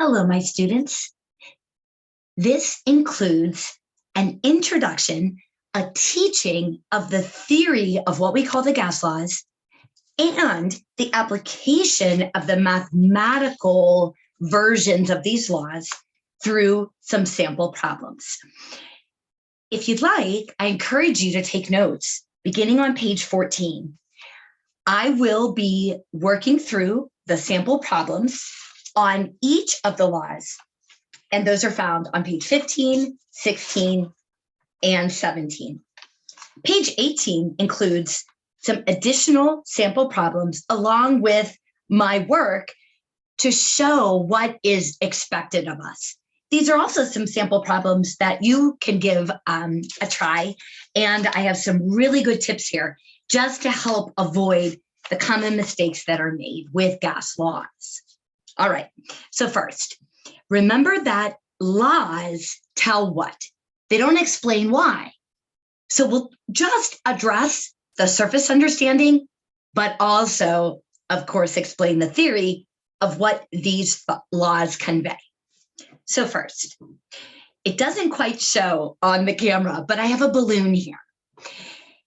Hello, my students. This includes an introduction, a teaching of the theory of what we call the gas laws, and the application of the mathematical versions of these laws through some sample problems. If you'd like, I encourage you to take notes beginning on page 14. I will be working through the sample problems on each of the laws, and those are found on page 15, 16, and 17. Page 18 includes some additional sample problems along with my work to show what is expected of us. These are also some sample problems that you can give a try, and I have some really good tips here just to help avoid the common mistakes that are made with gas laws. All right, so first, remember that laws tell what? They don't explain why. So we'll just address the surface understanding, but also, of course, explain the theory of what these laws convey. So first, it doesn't quite show on the camera, but I have a balloon here.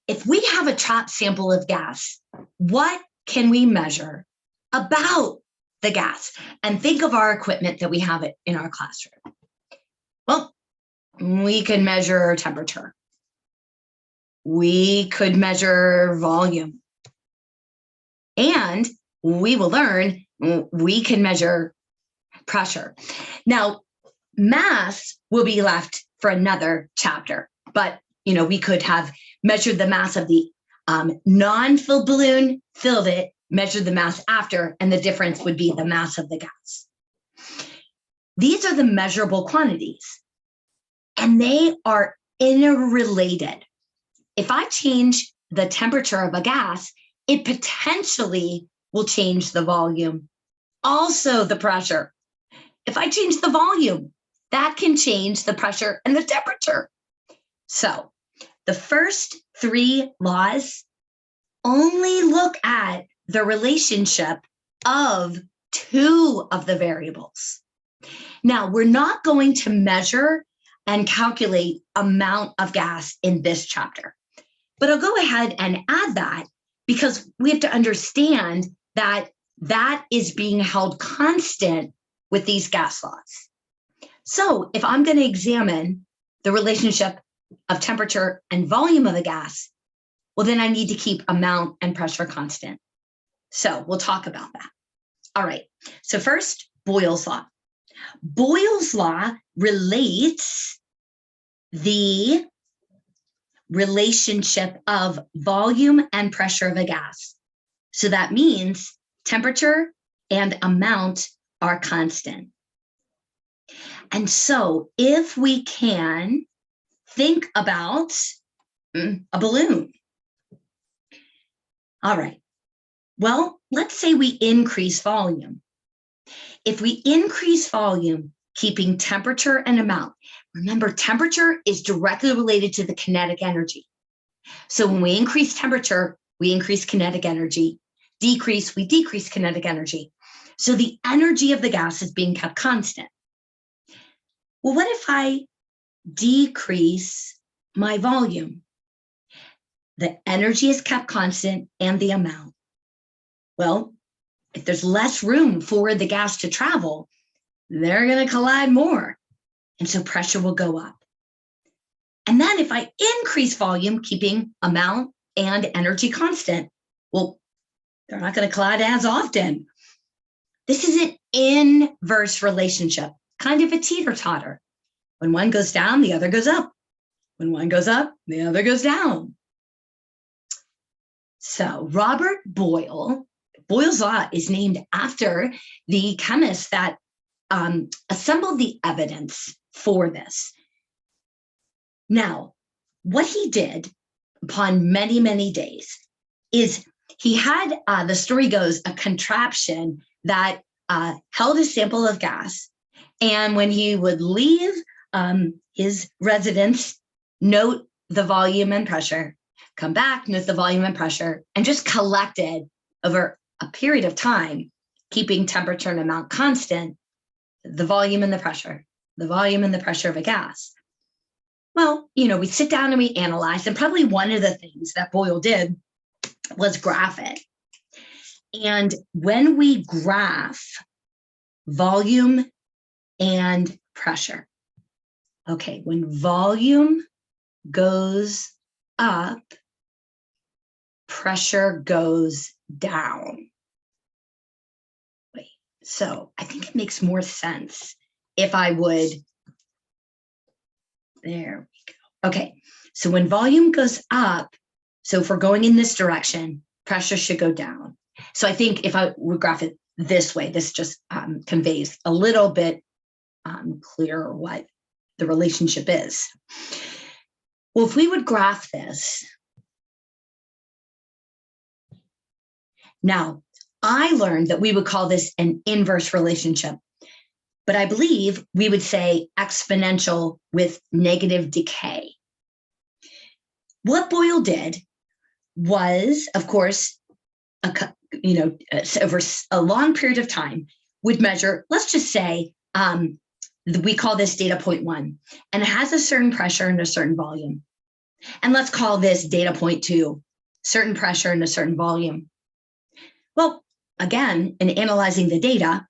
If we have a trapped sample of gas, what can we measure about the gas? And think of our equipment that we have it in our classroom. Well, we can measure temperature. We could measure volume. And we will learn we can measure pressure. Now, mass will be left for another chapter, but we could have measured the mass of the non-filled balloon, filled it, measured the mass after, and the difference would be the mass of the gas. These are the measurable quantities, and they are interrelated. If I change the temperature of a gas, it potentially will change the volume, also the pressure. If I change the volume, that can change the pressure and the temperature. So the first three laws only look at the relationship of two of the variables. Now, we're not going to measure and calculate amount of gas in this chapter, but I'll go ahead and add that because we have to understand that that is being held constant with these gas laws. So if I'm going to examine the relationship of temperature and volume of a gas, well, then I need to keep amount and pressure constant. So we'll talk about that. All right, so first, Boyle's law. Boyle's law relates the relationship of volume and pressure of a gas. So that means temperature and amount are constant. And so if we can think about a balloon. All right. Well, let's say we increase volume. If we increase volume, keeping temperature and amount, remember temperature is directly related to the kinetic energy. So when we increase temperature, we increase kinetic energy. Decrease, we decrease kinetic energy. So the energy of the gas is being kept constant. Well, what if I decrease my volume? The energy is kept constant and the amount. Well, if there's less room for the gas to travel, they're going to collide more. And so pressure will go up. And then if I increase volume, keeping amount and energy constant, well, they're not going to collide as often. This is an inverse relationship, kind of a teeter-totter. When one goes down, the other goes up. When one goes up, the other goes down. So Robert Boyle, Boyle's law is named after the chemist that assembled the evidence for this. Now, what he did upon many, many days is he had, the story goes, a contraption that held a sample of gas. And when he would leave his residence, note the volume and pressure, come back, note the volume and pressure, and just collected over a period of time, keeping temperature and amount constant, the volume and the pressure, the volume and the pressure of a gas. Well, we sit down and we analyze, and probably one of the things that Boyle did was graph it. And when we graph volume and pressure, okay, when volume goes up, pressure goes down. Wait, so I think it makes more sense if I would, there we go. Okay, so when volume goes up, so if we're going in this direction, pressure should go down. So I think if I would graph it this way, this just conveys a little bit clearer what the relationship is. Well, if we would graph this, now I learned that we would call this an inverse relationship, but I believe we would say exponential with negative decay. What Boyle did was, of course, over a long period of time, would measure, let's just say, we call this data point 1, and it has a certain pressure and a certain volume. And let's call this data point 2, certain pressure and a certain volume. Well, again, in analyzing the data,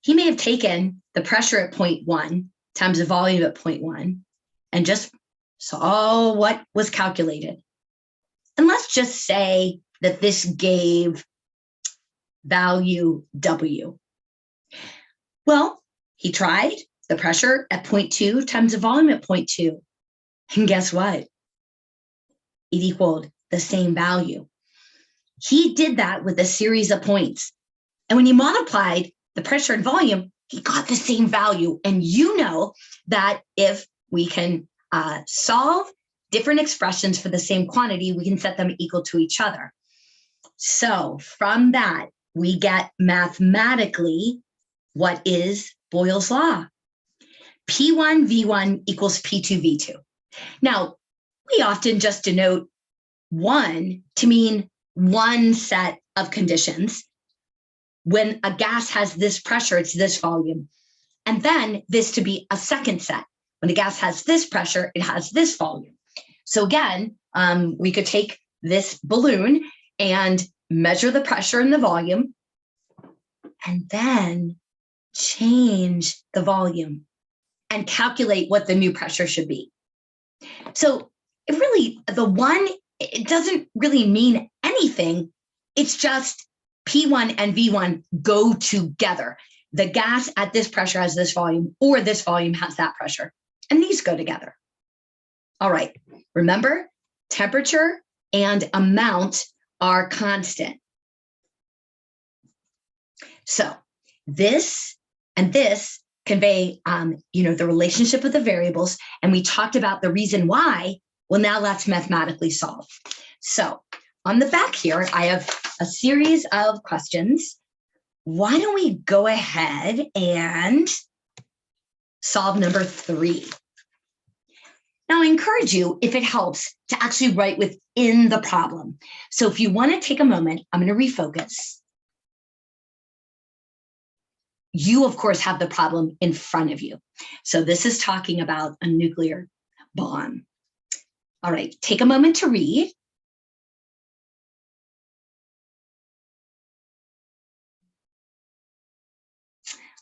he may have taken the pressure at point 1 times the volume at point 1 and just saw what was calculated. And let's just say that this gave value W. Well, he tried the pressure at point 2 times the volume at point 2. And guess what? It equaled the same value. He did that with a series of points. And when he multiplied the pressure and volume, he got the same value. And you know that if we can solve different expressions for the same quantity, we can set them equal to each other. So from that, we get mathematically what is Boyle's law. P1 V1 equals P2 V2. Now, we often just denote 1 to mean one set of conditions. When a gas has this pressure, it's this volume. And then this to be a second set. When a gas has this pressure, it has this volume. So again, we could take this balloon and measure the pressure and the volume, and then change the volume and calculate what the new pressure should be. So it really, the 1, it doesn't really mean anything. It's just P1 and V1 go together. The gas at this pressure has this volume, or this volume has that pressure, and these go together. All right, remember, temperature and amount are constant. So this and this convey, the relationship of the variables, and we talked about the reason why. Well, now let's mathematically solve. So on the back here, I have a series of questions. Why don't we go ahead and solve number 3? Now, I encourage you, if it helps, to actually write within the problem. So if you want to take a moment, I'm going to refocus. You, of course, have the problem in front of you. So this is talking about a nuclear bomb. All right, take a moment to read.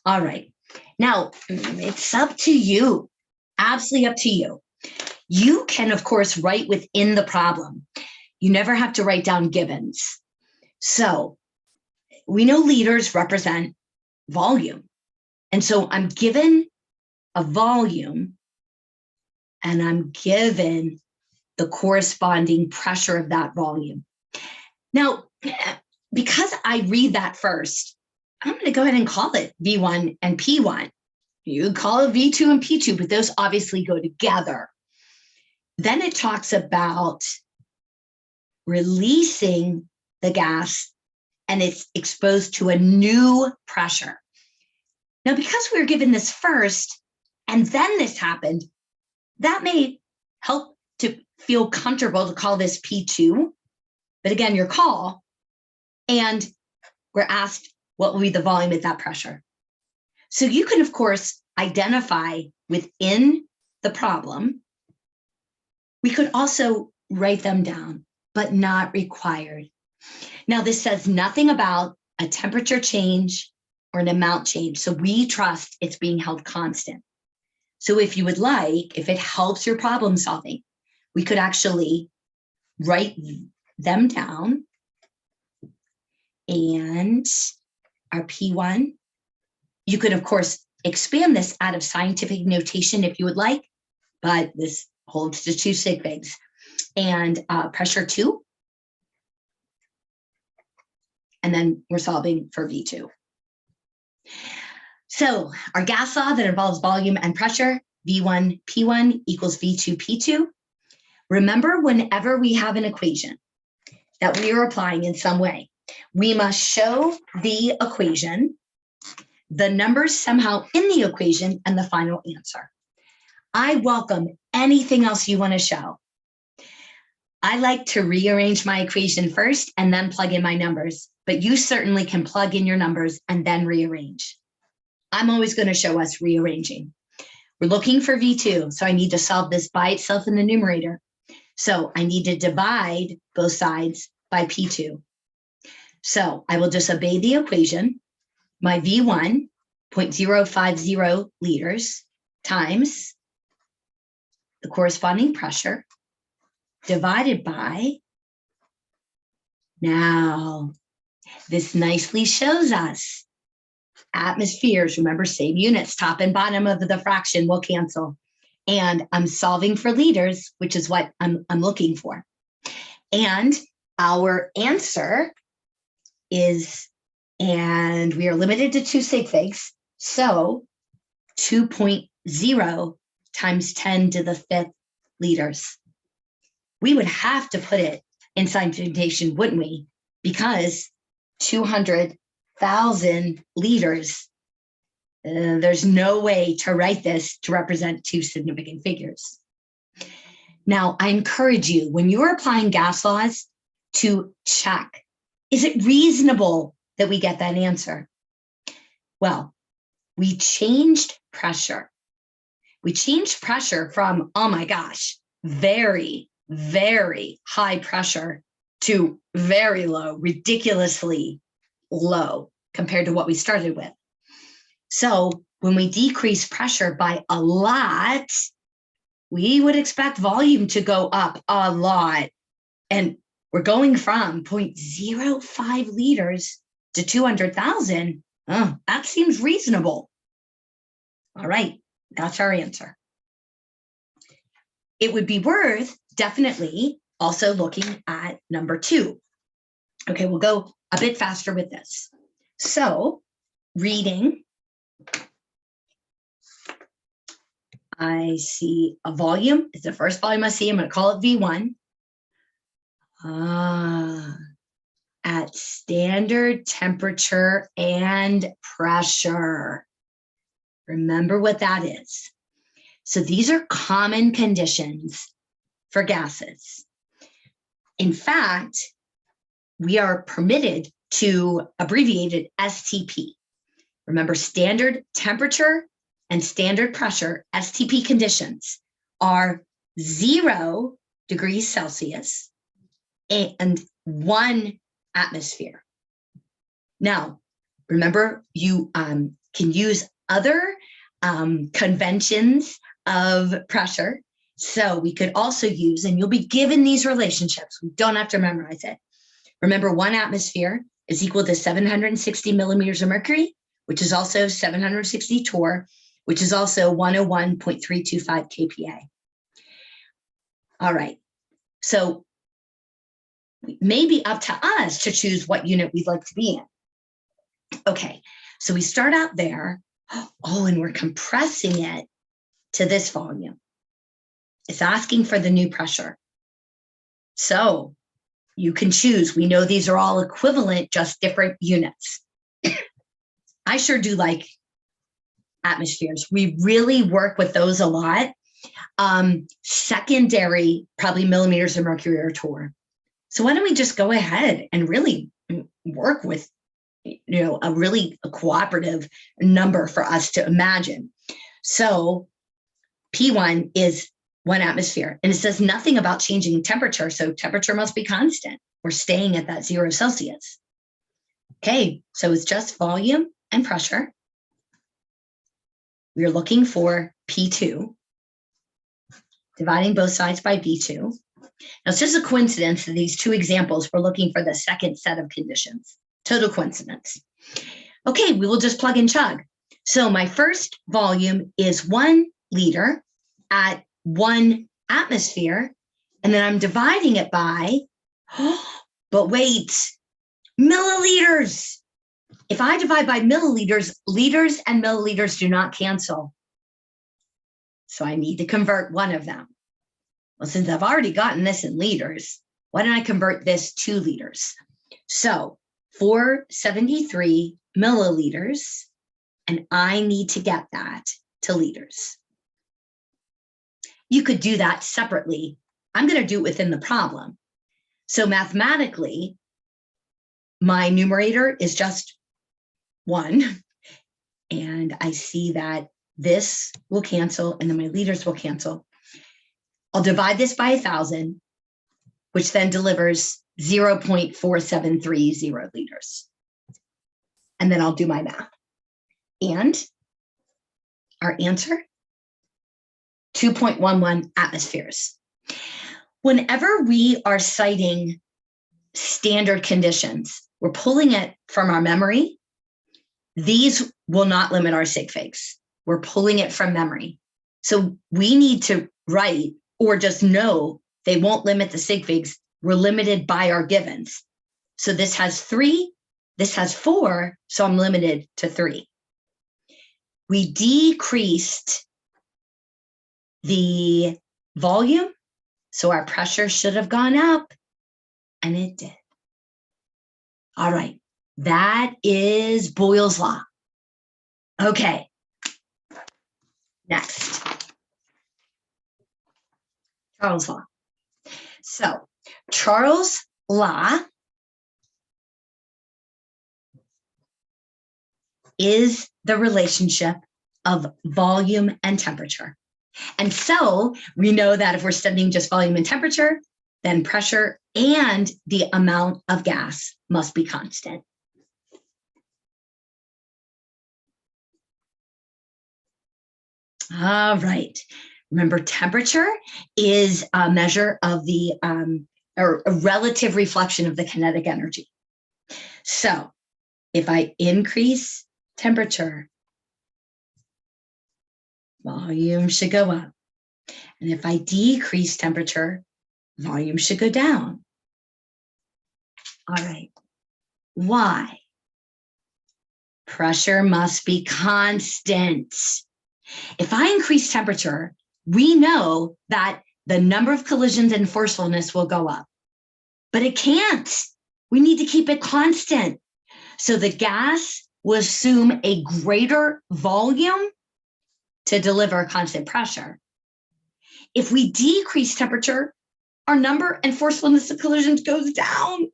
All right, now it's up to you, absolutely up to you. You can, of course, write within the problem. You never have to write down givens. So we know liters represent volume. And so I'm given a volume, and I'm given the corresponding pressure of that volume. Now, because I read that first, I'm going to go ahead and call it V1 and P1. You call it V2 and P2, but those obviously go together. Then it talks about releasing the gas, and it's exposed to a new pressure. Now, because we were given this first, and then this happened, that may help to feel comfortable to call this P2. But again, your call, and we're asked what will be the volume at that pressure. So you can, of course, identify within the problem. We could also write them down, but not required. Now, this says nothing about a temperature change or an amount change. So we trust it's being held constant. So if you would like, if it helps your problem solving, we could actually write them down. And our P1, you could, of course, expand this out of scientific notation if you would like, but this holds to 2 sig figs. And pressure 2. And then we're solving for V2. So our gas law that involves volume and pressure, V1 P1 equals V2 P2. Remember, whenever we have an equation that we are applying in some way, we must show the equation, the numbers somehow in the equation, and the final answer. I welcome anything else you want to show. I like to rearrange my equation first and then plug in my numbers, but you certainly can plug in your numbers and then rearrange. I'm always going to show us rearranging. We're looking for V2, so I need to solve this by itself in the numerator. So I need to divide both sides by P2. So I will just obey the equation. My V1, 0.050 liters, times the corresponding pressure, divided by, now this nicely shows us atmospheres. Remember, same units, top and bottom of the fraction will cancel. And I'm solving for liters, which is what I'm looking for. And our answer is, and we are limited to 2 sig figs, so 2.0 times 10 to the 5th liters. We would have to put it in scientific notation, wouldn't we? Because 200,000 liters, there's no way to write this to represent 2 significant figures. Now, I encourage you, when you're applying gas laws, to check, is it reasonable that we get that answer? Well, we changed pressure. We changed pressure from, oh my gosh, very, very high pressure to very low, ridiculously low compared to what we started with. So when we decrease pressure by a lot, we would expect volume to go up a lot. And we're going from 0.05 liters to 200,000. Oh, that seems reasonable. All right, that's our answer. It would be worth definitely also looking at number 2. Okay, we'll go a bit faster with this. So reading, I see a volume. It's the first volume I see. I'm going to call it V1. At standard temperature and pressure. Remember what that is. So these are common conditions for gases. In fact, we are permitted to abbreviate it STP. Remember, standard temperature and standard pressure, STP conditions, are 0 degrees Celsius and 1 atmosphere. Now, remember, you can use other conventions of pressure. So we could also use, and you'll be given these relationships. We don't have to memorize it. Remember, 1 atmosphere is equal to 760 millimeters of mercury, which is also 760 torr, which is also 101.325 kPa. All right. So it may be up to us to choose what unit we'd like to be in. Okay, so we start out there. Oh, and we're compressing it to this volume. It's asking for the new pressure. So you can choose. We know these are all equivalent, just different units. I sure do like atmospheres. We really work with those a lot. Secondary, probably millimeters of mercury or torr. So why don't we just go ahead and really work with a really cooperative number for us to imagine. So P1 is 1 atmosphere, and it says nothing about changing temperature. So temperature must be constant. We're staying at that 0 Celsius. Okay, so it's just volume and pressure. We're looking for P2, dividing both sides by V2. Now, it's just a coincidence that these two examples, we're looking for the second set of conditions. Total coincidence. Okay, we will just plug and chug. So my first volume is 1 liter at 1 atmosphere, and then I'm dividing it by, but wait, milliliters. If I divide by milliliters, liters and milliliters do not cancel. So I need to convert one of them. Well, since I've already gotten this in liters, why don't I convert this to liters? So 473 milliliters, and I need to get that to liters. You could do that separately. I'm going to do it within the problem. So mathematically, my numerator is just 1, and I see that this will cancel, and then my liters will cancel. I'll divide this by 1,000, which then delivers 0.4730 liters. And then I'll do my math. And our answer, 2.11 atmospheres. Whenever we are citing standard conditions, we're pulling it from our memory. These will not limit our sig figs. We're pulling it from memory. So we need to write or just know they won't limit the sig figs. We're limited by our givens. So this has 3, this has 4, so I'm limited to 3. We decreased the volume, so our pressure should have gone up, and it did. All right, that is Boyle's law. Okay, next, Charles' law. So Charles' law is the relationship of volume and temperature. And so we know that if we're studying just volume and temperature, then pressure and the amount of gas must be constant. All right. Remember, temperature is a measure of the, or a relative reflection of the kinetic energy. So if I increase temperature, volume should go up. And if I decrease temperature, volume should go down. All right. Why? Pressure must be constant. If I increase temperature, we know that the number of collisions and forcefulness will go up, but it can't. We need to keep it constant. So the gas will assume a greater volume to deliver constant pressure. If we decrease temperature, our number and forcefulness of collisions goes down,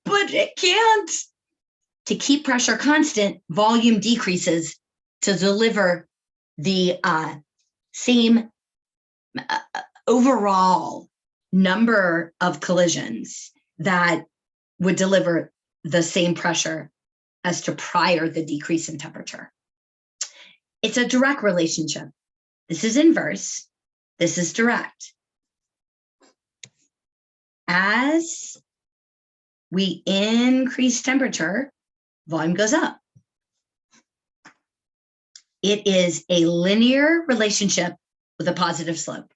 but it can't. To keep pressure constant, volume decreases to deliver the same overall number of collisions that would deliver the same pressure as to prior the decrease in temperature. It's a direct relationship. This is inverse. This is direct. As we increase temperature, volume goes up. It is a linear relationship with a positive slope.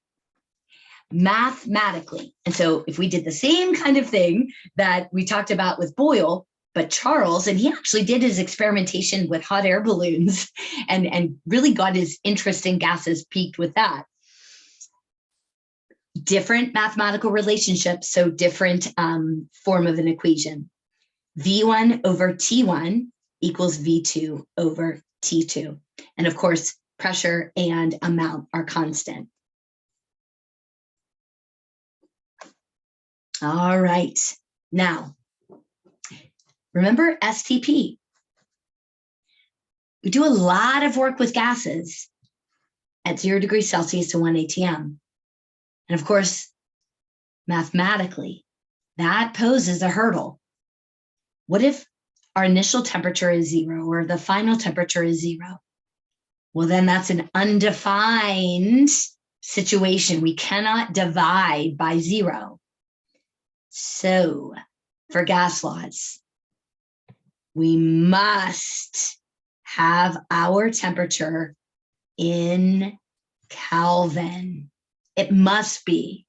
Mathematically. And so if we did the same kind of thing that we talked about with Boyle, but Charles, and he actually did his experimentation with hot air balloons and really got his interest in gases peaked with that. Different mathematical relationships, so different form of an equation. V1 over T1 equals V2 over T2. And of course, pressure and amount are constant. All right, now, Remember STP. We do a lot of work with gases at 0 degrees Celsius to 1 atm. And of course, mathematically, that poses a hurdle. What if our initial temperature is 0 or the final temperature is 0? Well, then that's an undefined situation. We cannot divide by 0. So for gas laws, we must have our temperature in Kelvin. It must be.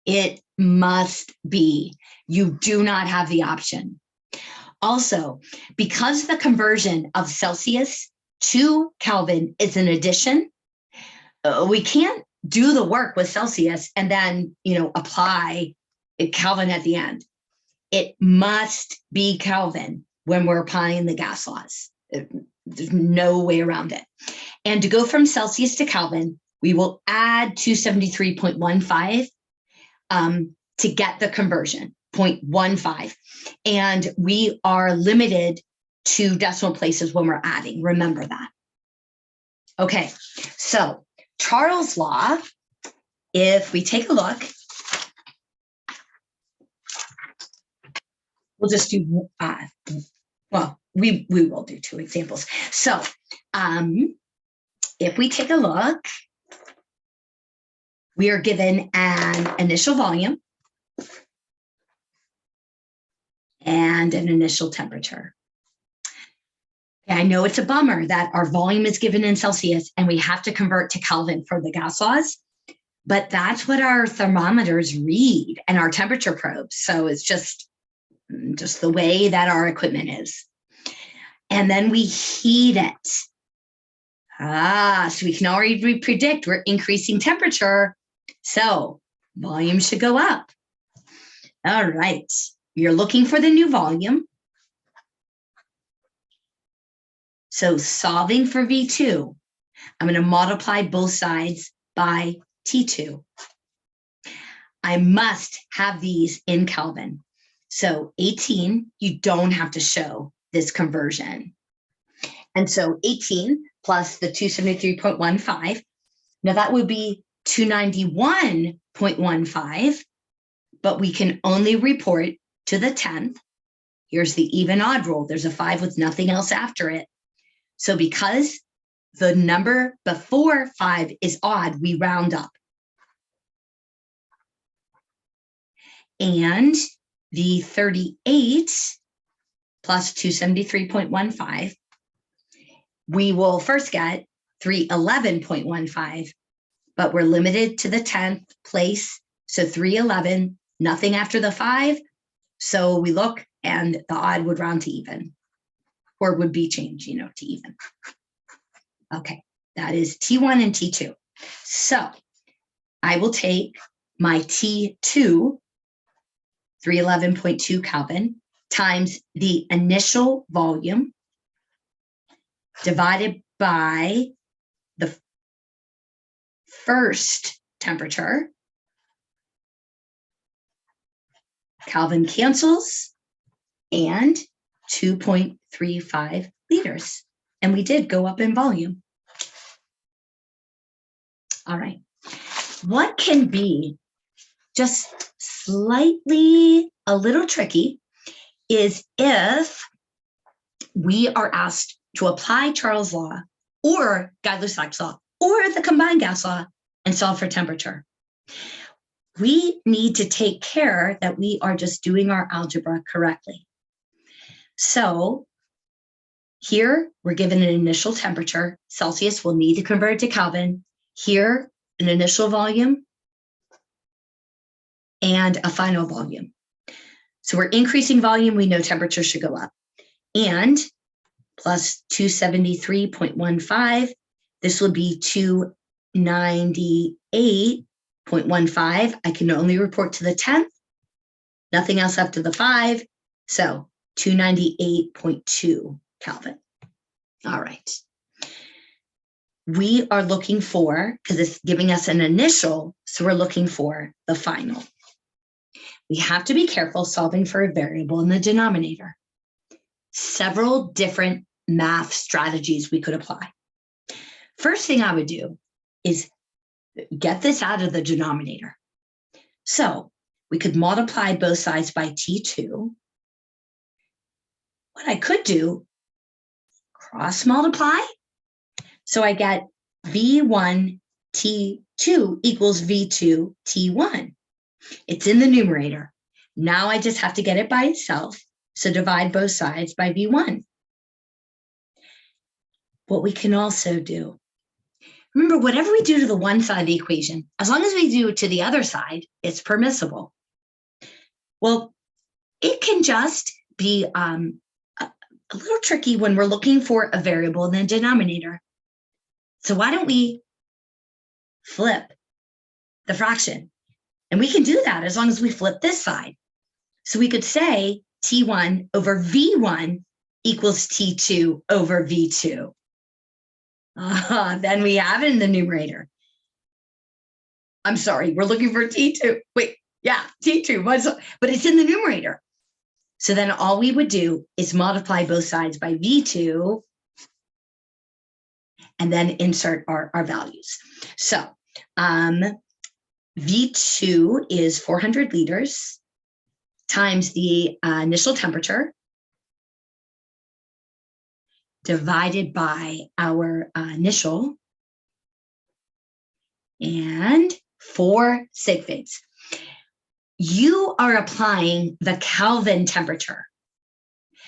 It must be. You do not have the option. Also, because the conversion of Celsius to Kelvin is an addition, we can't do the work with Celsius and then, apply Kelvin at the end. It must be Kelvin when we're applying the gas laws. There's no way around it. And to go from Celsius to Kelvin, we will add 273.15 to get the conversion, 0.15. And we are limited to decimal places when we're adding. Remember that. Okay, so Charles' law, if we take a look, we'll just do, we will do 2 examples. So if we take a look, we are given an initial volume and an initial temperature. I know it's a bummer that our volume is given in Celsius and we have to convert to Kelvin for the gas laws, but that's what our thermometers read and our temperature probes. So it's just the way that our equipment is. And then we heat it. So we can already predict we're increasing temperature. So volume should go up. All right, you're looking for the new volume. So solving for V2, I'm going to multiply both sides by T2. I must have these in Kelvin. So 18, you don't have to show this conversion. And so 18 plus the 273.15, now that would be 291.15, but we can only report to the 10th. Here's the even odd rule. There's a 5 with nothing else after it. So because the number before 5 is odd, we round up. And the 38 plus 273.15, we will first get 311.15, but we're limited to the 10th place. So 311, nothing after the 5. So we look and the odd would round to even, or would be changed, to even. Okay, that is T1 and T2. So I will take my T2, 311.2 Kelvin, times the initial volume divided by the first temperature. Kelvin cancels, and 2.35 liters. And we did go up in volume. All right. What can be just slightly a little tricky is if we are asked to apply Charles' law or Guy-Lussac's law or the combined gas law and solve for temperature. We need to take care that we are just doing our algebra correctly. So here we're given an initial temperature. Celsius will need to convert it to Kelvin. Here, an initial volume and a final volume. So we're increasing volume, we know temperature should go up. And plus 273.15, this will be 298.15. I can only report to the 10th, nothing else after the 5. So 298.2 Kelvin. All right. We are looking for, because it's giving us an initial, so we're looking for the final. We have to be careful solving for a variable in the denominator. several different math strategies we could apply. First thing I would do is get this out of the denominator. So we could multiply both sides by T2. What I could do, cross multiply. So I get V1 T2 equals V2 T1. It's in the numerator. Now I just have to get it by itself. So divide both sides by V1. What we can also do, remember, whatever we do to the one side of the equation, as long as we do it to the other side, it's permissible. Well, it can just be a little tricky when we're looking for a variable in the denominator. So why don't we flip the fraction? And we can do that as long as we flip this side. So we could say T1 over V1 equals T2 over V2. Then we have it in the numerator. I'm sorry, we're looking for T2. Wait, yeah, T2, but it's in the numerator. So then all we would do is multiply both sides by V2 and then insert our values. So V2 is 400 liters times the initial temperature divided by our initial and 4 sig figs. You are applying the Kelvin temperature.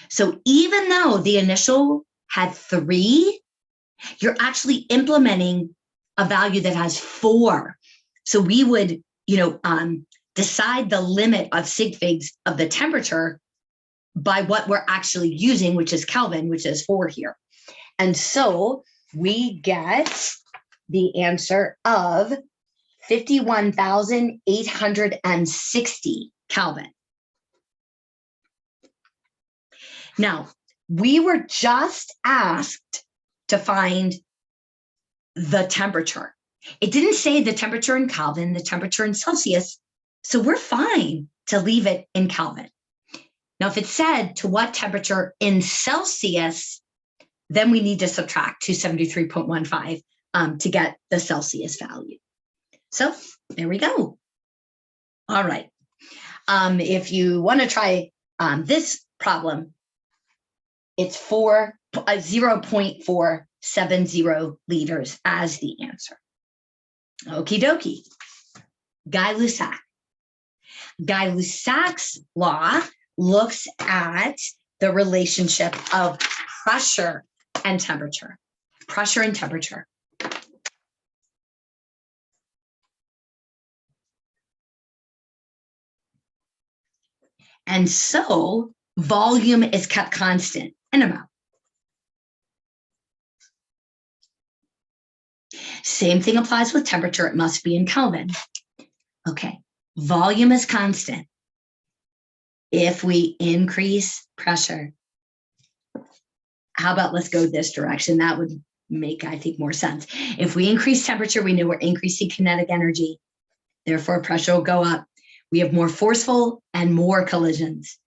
So even though the initial had 3, you're actually implementing a value that has 4. So we would, decide the limit of sig figs of the temperature by what we're actually using, which is Kelvin, which is 4 here. And so we get the answer of 51,860 Kelvin. Now, we were just asked to find the temperature. It didn't say the temperature in Kelvin, the temperature in Celsius, so we're fine to leave it in Kelvin. Now, if it said to what temperature in Celsius, then we need to subtract 273.15 to get the Celsius value. So there we go. All right. If you want to try this problem, it's 0.470 liters as the answer. Okie dokie. Guy-Lussac. Guy-Lussac's law looks at the relationship of pressure and temperature. Pressure and temperature. And so volume is kept constant in amount. Same thing applies with temperature. It must be in Kelvin. Okay, volume is constant. If we increase pressure, how about let's go this direction? That would make, I think, more sense. If we increase temperature, we know we're increasing kinetic energy. Therefore, pressure will go up. We have more forceful and more collisions.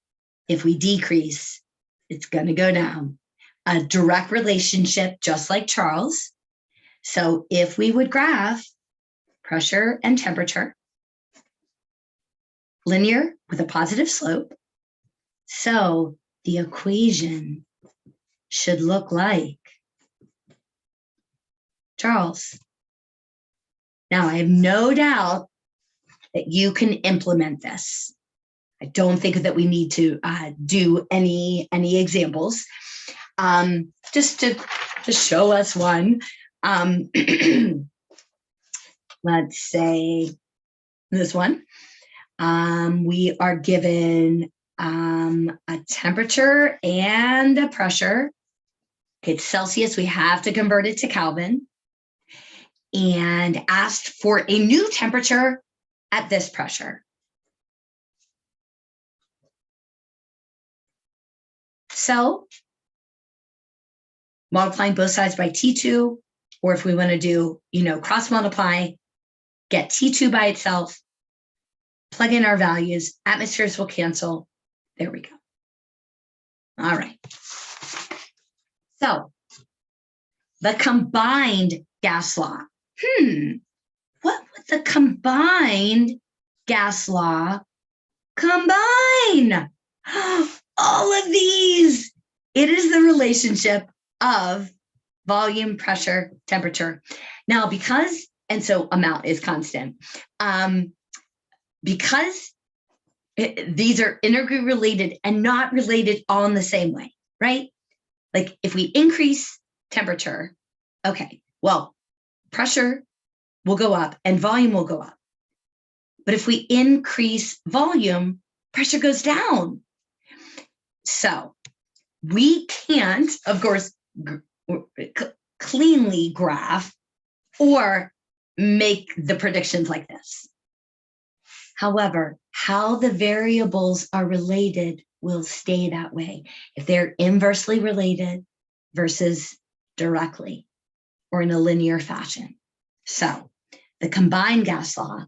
If we decrease, it's going to go down. A direct relationship, just like Charles. So if we would graph pressure and temperature, linear with a positive slope, so the equation should look like Charles. Now, I have no doubt that you can implement this. I don't think that we need to do any examples. Just to show us one, let's say this one. We are given a temperature and a pressure. It's Celsius. We have to convert it to Kelvin. And asked for a new temperature at this pressure. So multiplying both sides by T2, or if we want to do, cross multiply, get T2 by itself, plug in our values, atmospheres will cancel. There we go. All right. So the combined gas law. What would the combined gas law combine? All of these. It is the relationship of volume, pressure, temperature. Now, because, and so amount is constant, because these are integrally related and not related all in the same way, right? Like if we increase temperature, okay, well, pressure will go up and volume will go up. But if we increase volume, pressure goes down. So we can't, of course, cleanly graph or make the predictions like this. However, how the variables are related will stay that way. If they're inversely related versus directly or in a linear fashion. So the combined gas law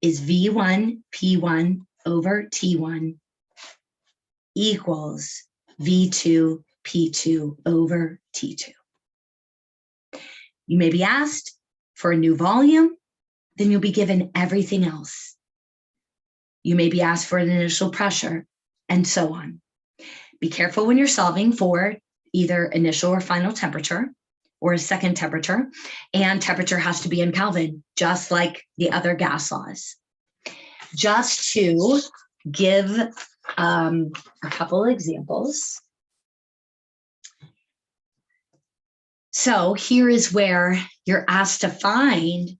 is V1 P1 over T1 equals V2 P2 over T2. You may be asked for a new volume, then you'll be given everything else. You may be asked for an initial pressure, and so on. Be careful when you're solving for either initial or final temperature or a second temperature, and temperature has to be in Kelvin, just like the other gas laws. Just to give a couple examples. So here is where you're asked to find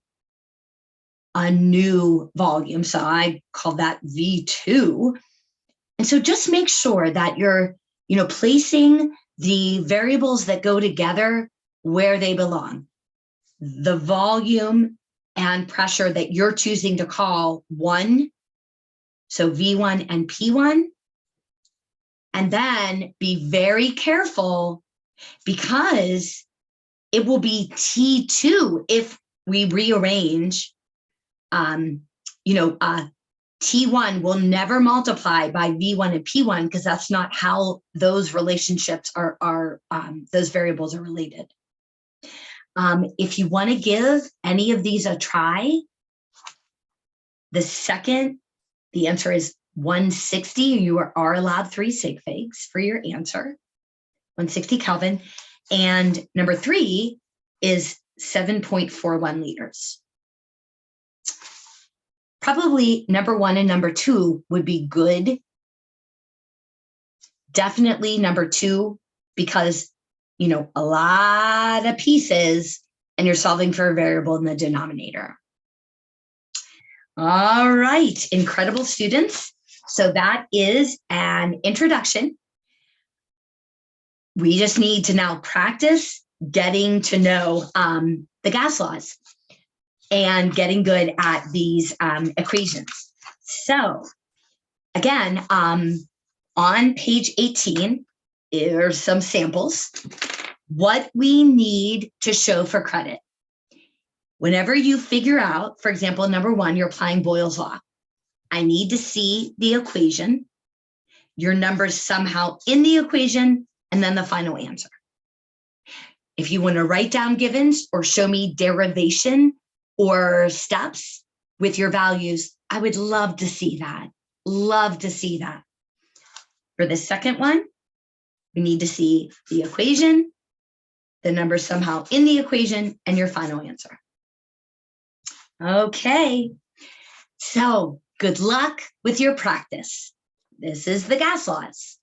a new volume. So I call that V2. And so just make sure that you're, placing the variables that go together where they belong. The volume and pressure that you're choosing to call 1, so V1 and P1. And then be very careful because it will be T2 if we rearrange. T1 will never multiply by V1 and P1 because that's not how those relationships are those variables are related. If you want to give any of these a try, the answer is 160. You are allowed 3 sig figs for your answer, 160 Kelvin. And number 3 is 7.41 liters. Probably number 1 and number 2 would be good. Definitely number 2, because, a lot of pieces and you're solving for a variable in the denominator. All right, incredible students. So that is an introduction. We just need to now practice getting to know the gas laws and getting good at these equations. So again, on page 18, are some samples. What we need to show for credit. Whenever you figure out, for example, number 1, you're applying Boyle's law. I need to see the equation, your numbers somehow in the equation, and then the final answer. If you want to write down givens or show me derivation or steps with your values, I would love to see that. Love to see that. For the second one, we need to see the equation, the numbers somehow in the equation, and your final answer. Okay, so good luck with your practice. This is the gas laws.